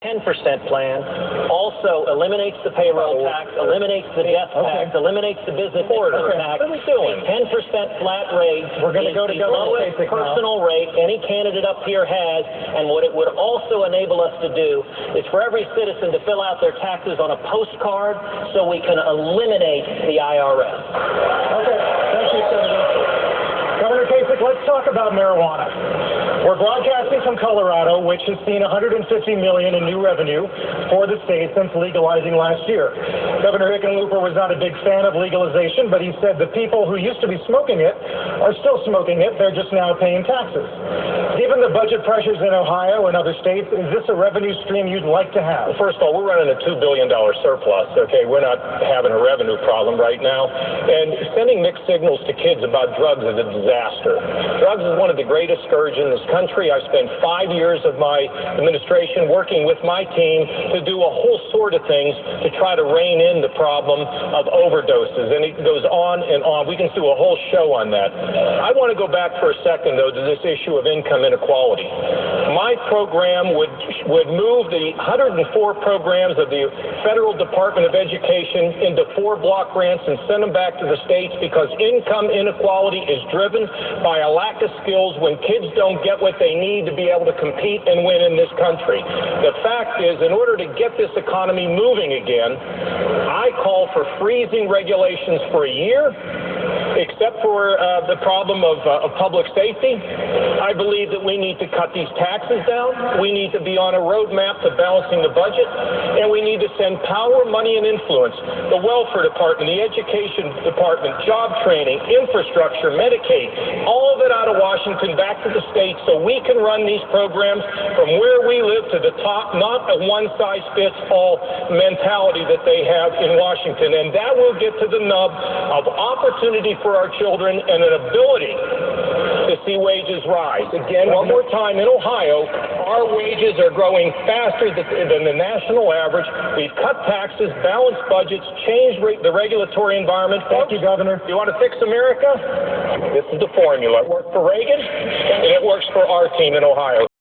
10% plan also eliminates the payroll tax, eliminates the death tax, eliminates the business tax. What are we doing? 10% flat rate. We're going to go to the lowest personal rate any candidate up here has, and what it would also enable us to do is for every citizen to fill out their taxes on a postcard so we can eliminate the IRS. Okay, thank you, Senator. Governor Kasich, let's talk about marijuana. We're broadcasting from Colorado, which has seen $150 million in new revenue for the state since legalizing last year. Governor Hickenlooper was not a big fan of legalization, but he said the people who used to be smoking it are still smoking it. They're just now paying taxes. Given the budget pressures in Ohio and other states, is this a revenue stream you'd like to have? Well, first of all, we're running a $2 billion surplus, okay? We're not having a revenue problem right now. And sending mixed signals to kids about drugs is a disaster. Drugs is one of the greatest scourges in this country. I spent 5 years of my administration working with my team to do a whole sort of things to try to rein in the problem of overdoses. And it goes on and on. We can do a whole show on that. I want to go back for a second, though, to this issue of income inequality. My program would move the 104 programs of the Federal Department of Education into 4 block grants and send them back to the states, because income inequality is driven by a lack of skills when kids don't get what they need to be able to compete and win in this country. The fact is, in order to get this economy moving again, I call for freezing regulations for a year, except for the problem of public safety. I believe that we need to cut these taxes down. We need to be on a roadmap to balancing the budget, and we need to send power, money, and influence, the welfare department, the education department, job training, infrastructure, Medicaid, all of it out of Washington back to the states so we can run these programs from where we live to the top, not a one-size-fits-all mentality that they have in Washington. And that will get to the nub of opportunity for our children and an ability to see wages rise. Again, one more time, in Ohio, our wages are growing faster than the national average. We've cut taxes, balanced budgets, changed the regulatory environment. Thank you, Governor. You want to fix America? This is the formula. It worked for Reagan, and it works for our team in Ohio.